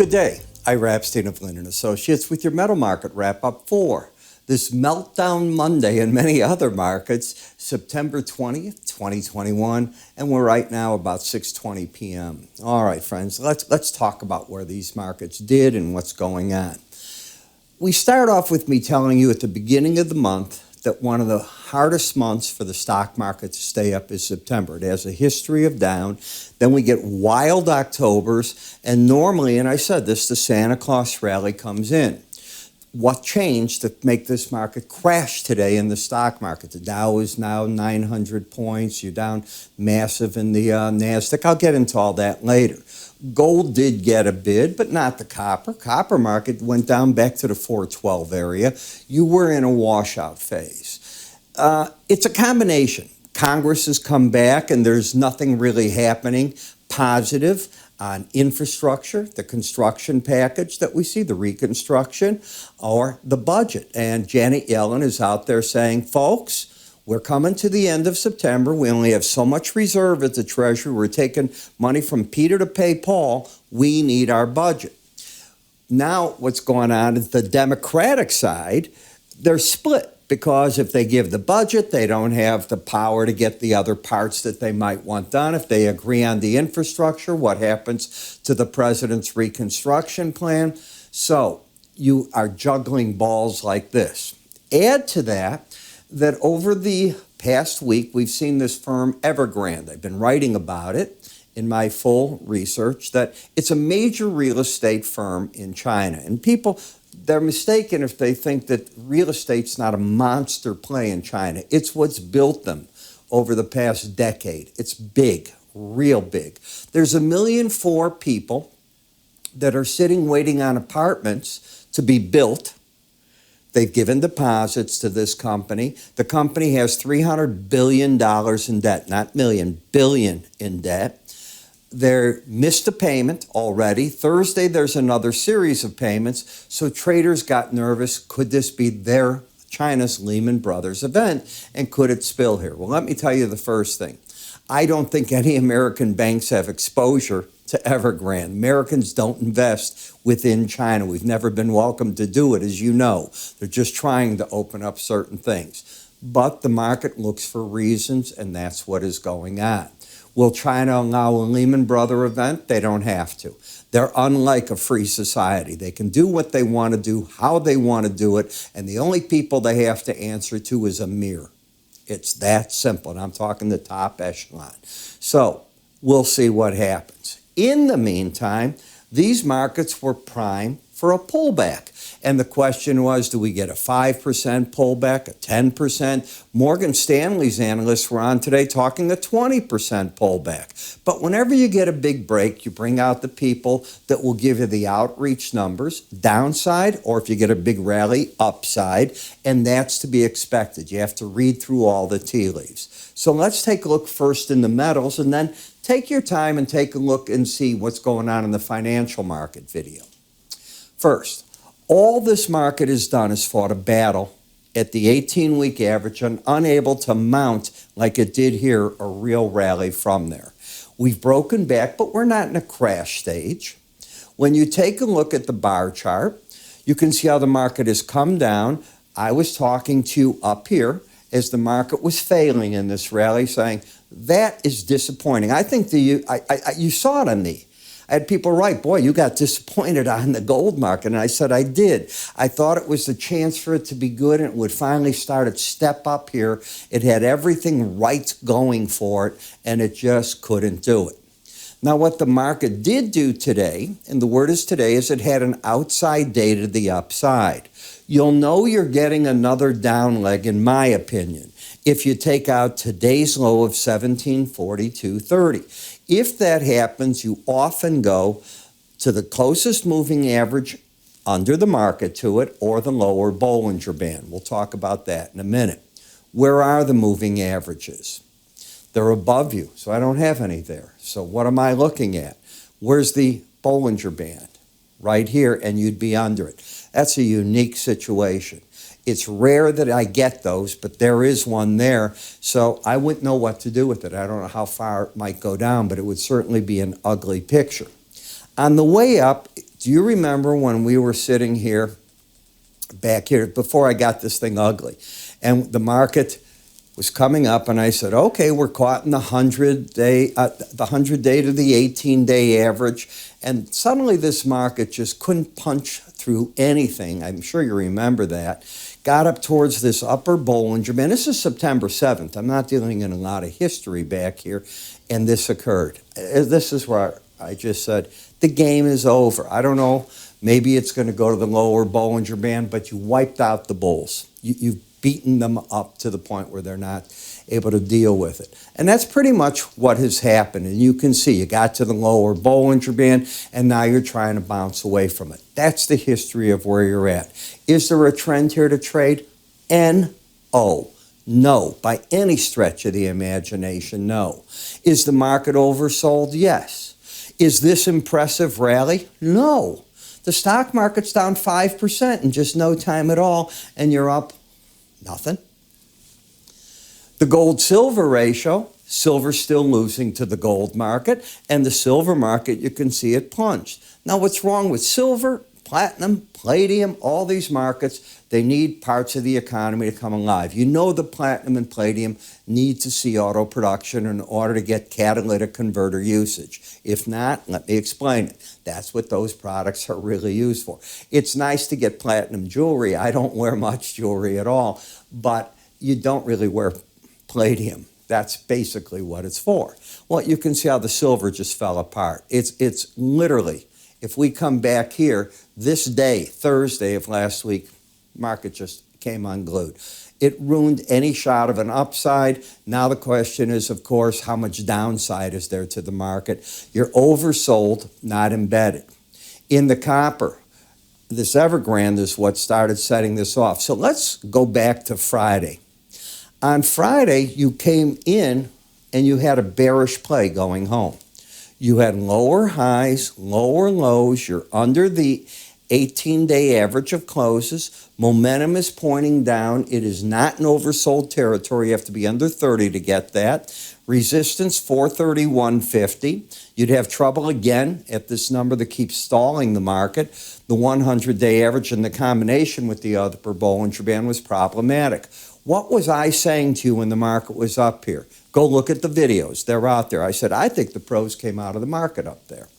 Good day. Ira Epstein of Linn & Associates with your metal market wrap-up for this meltdown Monday and many other markets, September 20th, 2021, and we're right now about 6:20 p.m. All right, friends, let's talk about where these markets did and what's going on. We start off with me telling you at the beginning of the month that one of the hardest months for the stock market to stay up is September. It has a history of down. Then we get wild Octobers, and normally, and I said this, the Santa Claus rally comes in. What changed to make this market crash today in the stock market? The Dow is now 900 points. You're down massive in the NASDAQ. I'll get into all that later. Gold did get a bid, but not the copper. Copper market went down back to the 412 area. You were in a washout phase. It's a combination. Congress has come back, and there's nothing really happening positive on infrastructure, the construction package that we see, the reconstruction, or the budget. And Janet Yellen is out there saying, folks, we're coming to the end of September. We only have so much reserve at the Treasury. We're taking money from Peter to pay Paul. We need our budget. Now what's going on is the Democratic side, they're split because if they give the budget, they don't have the power to get the other parts that they might want done. If they agree on the infrastructure, what happens to the president's reconstruction plan? So you are juggling balls like this. Add to that over the past week, we've seen this firm Evergrande. I've been writing about it in my full research, that it's a major real estate firm in China. And people, they're mistaken if they think that real estate's not a monster play in China. It's what's built them over the past decade. It's big, real big. There's 1.4 million people that are sitting waiting on apartments to be built. They've given deposits to this company. The company has $300 billion in debt, not million, billion in debt. They missed a payment already. Thursday, there's another series of payments. So traders got nervous. Could this be China's Lehman Brothers event? And could it spill here? Well, let me tell you the first thing. I don't think any American banks have exposure to Evergrande. Americans don't invest within China. We've never been welcome to do it, as you know. They're just trying to open up certain things. But the market looks for reasons, and that's what is going on. Will China allow a Lehman Brothers event? They don't have to. They're unlike a free society. They can do what they want to do, how they want to do it, and the only people they have to answer to is a mirror. It's that simple, and I'm talking the top echelon. So we'll see what happens. In the meantime, these markets were primed for a pullback. And the question was, do we get a 5% pullback, a 10%? Morgan Stanley's analysts were on today talking a 20% pullback. But whenever you get a big break, you bring out the people that will give you the outreach numbers, downside, or if you get a big rally, upside, and that's to be expected. You have to read through all the tea leaves. So let's take a look first in the metals, and then take your time and take a look and see what's going on in the financial market video. First, all this market has done is fought a battle at the 18-week average and unable to mount, like it did here, a real rally from there. We've broken back, but we're not in a crash stage. When you take a look at the bar chart, you can see how the market has come down. I was talking to you up here as the market was failing in this rally, saying, that is disappointing. I think you saw it on the. I had people write, boy, you got disappointed on the gold market. And I said, I did. I thought it was the chance for it to be good and it would finally start its step up here. It had everything right going for it, and it just couldn't do it. Now, what the market did do today, and the word is today, is it had an outside day to the upside. You'll know you're getting another down leg, in my opinion, if you take out today's low of 1742.30. If that happens, you often go to the closest moving average under the market to it or the lower Bollinger Band. We'll talk about that in a minute. Where are the moving averages? They're above you, so I don't have any there. So what am I looking at? Where's the Bollinger Band? Right here, and you'd be under it. That's a unique situation. It's rare that I get those, but there is one there. So I wouldn't know what to do with it. I don't know how far it might go down, but it would certainly be an ugly picture. On the way up, Do you remember when we were sitting here, back here, before I got this thing ugly, and the market was coming up, and I said, okay, we're caught in the 100-day to the 18-day average, and suddenly this market just couldn't punch through anything. I'm sure you remember that. Got up towards this upper Bollinger Band. This is September 7th. I'm not dealing in a lot of history back here, and this occurred. This is where I just said, the game is over. I don't know, maybe it's going to go to the lower Bollinger Band, but you wiped out the bulls. You've beaten them up to the point where they're not able to deal with it. And that's pretty much what has happened. And you can see you got to the lower Bollinger Band, and now you're trying to bounce away from it. That's the history of where you're at. Is there a trend here to trade? N-O. No. By any stretch of the imagination, no. Is the market oversold? Yes. Is this impressive rally? No. The stock market's down 5% in just no time at all, and you're up nothing. The gold-silver ratio, silver's still losing to the gold market, and the silver market, you can see it plunged. Now, what's wrong with silver, platinum, palladium, all these markets? They need parts of the economy to come alive. You know the platinum and palladium need to see auto production in order to get catalytic converter usage. If not, let me explain it. That's what those products are really used for. It's nice to get platinum jewelry. I don't wear much jewelry at all, but you don't really wear palladium. That's basically what it's for. Well, you can see how the silver just fell apart. It's literally, if we come back here, this day, Thursday of last week, market just came unglued. It ruined any shot of an upside. Now the question is, of course, how much downside is there to the market? You're oversold, not embedded. In the copper, this Evergrande is what started setting this off. So let's go back to Friday. On Friday, you came in and you had a bearish play going home. You had lower highs, lower lows. You're under the 18-day average of closes. Momentum is pointing down. It is not an oversold territory. You have to be under 30 to get that. Resistance 431.50. You'd have trouble again at this number that keeps stalling the market. The 100-day average in the combination with the upper Bollinger Band was problematic. What was I saying to you when the market was up here? Go look at the videos. They're out there. I said, I think the pros came out of the market up there.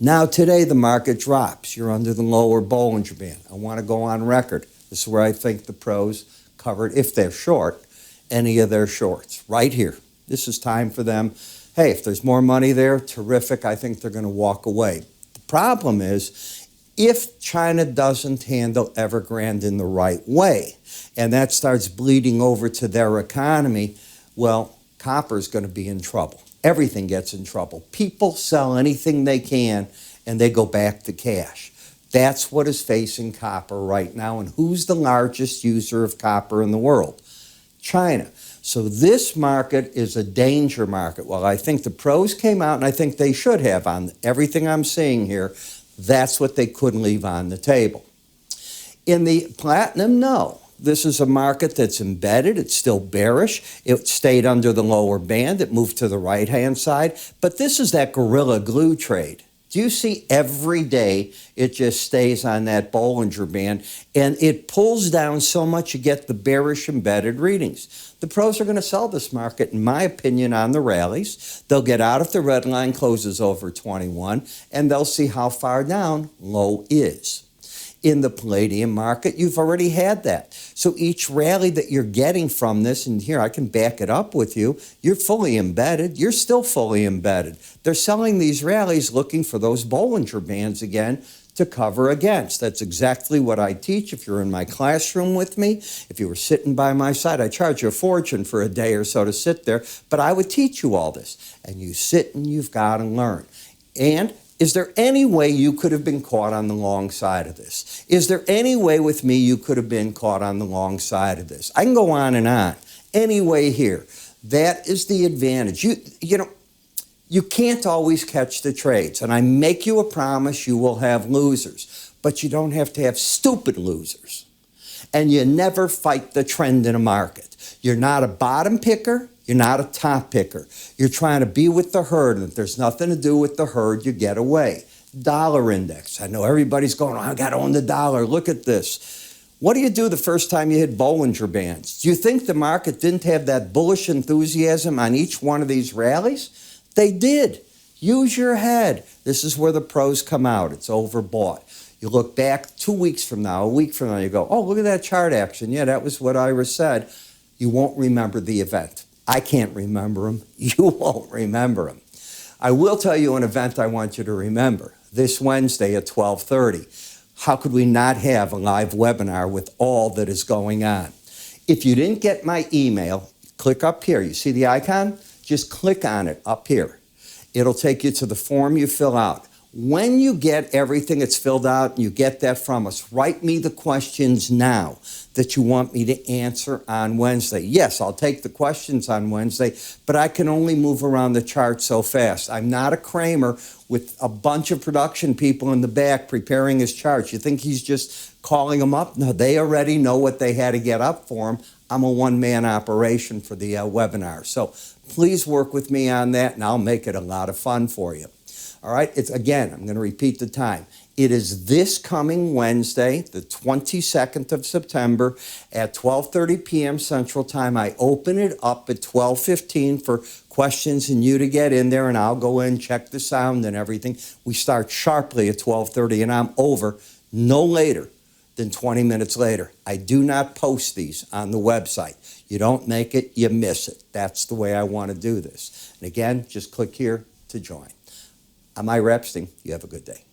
Now today the market drops. You're under the lower Bollinger Band. I want to go on record. This is where I think the pros covered, if they're short, any of their shorts. Right here. This is time for them. Hey, if there's more money there, terrific. I think they're going to walk away. The problem is, if China doesn't handle Evergrande in the right way, and that starts bleeding over to their economy, well, copper is going to be in trouble. Everything gets in trouble. People sell anything they can, and they go back to cash. That's what is facing copper right now. And who's the largest user of copper in the world? China. So this market is a danger market. Well, I think the pros came out, and I think they should have on everything I'm seeing here. That's what they couldn't leave on the table. In the platinum, no. This is a market that's embedded. It's still bearish. It stayed under the lower band. It moved to the right-hand side. But this is that gorilla glue trade. Do you see every day it just stays on that Bollinger Band, and it pulls down so much you get the bearish embedded readings. The pros are going to sell this market, in my opinion, on the rallies. They'll get out if the red line closes over 21, and they'll see how far down low is. In the palladium market, you've already had that. So each rally that you're getting from this, and here I can back it up with you, you're fully embedded. You're still fully embedded. They're selling these rallies looking for those Bollinger Bands again to cover against. That's exactly what I teach. If you're in my classroom with me, if you were sitting by my side, I charge you a fortune for a day or so to sit there, but I would teach you all this. And you sit and you've got to learn. And is there any way you could have been caught on the long side of this? Is there any way with me you could have been caught on the long side of this? I can go on and on. Any way here. That is the advantage. You can't always catch the trades. And I make you a promise you will have losers. But you don't have to have stupid losers. And you never fight the trend in a market. You're not a bottom picker. You're not a top picker. You're trying to be with the herd, and if there's nothing to do with the herd, you get away. Dollar index. I know everybody's going, oh, I got to own the dollar. Look at this. What do you do the first time you hit Bollinger Bands? Do you think the market didn't have that bullish enthusiasm on each one of these rallies? They did. Use your head. This is where the pros come out. It's overbought. You look back 2 weeks from now, a week from now, you go, oh, look at that chart action. Yeah, that was what Ira said. You won't remember the event. I can't remember them. You won't remember them. I will tell you an event I want you to remember. This Wednesday at 12:30. How could we not have a live webinar with all that is going on? If you didn't get my email, click up here. You see the icon? Just click on it up here. It'll take you to the form you fill out. When you get everything that's filled out and you get that from us, write me the questions now that you want me to answer on Wednesday. Yes, I'll take the questions on Wednesday, but I can only move around the chart so fast. I'm not a Kramer with a bunch of production people in the back preparing his charts. You think he's just calling them up? No, they already know what they had to get up for him. I'm a one-man operation for the webinar. So please work with me on that, and I'll make it a lot of fun for you. All right, again, I'm going to repeat the time. It is this coming Wednesday, the 22nd of September at 12:30 p.m. Central Time. I open it up at 12:15 for questions and you to get in there, and I'll go in, check the sound and everything. We start sharply at 12:30, and I'm over no later than 20 minutes later. I do not post these on the website. You don't make it, you miss it. That's the way I want to do this. And again, just click here to join. I'm Ira Epstein. You have a good day.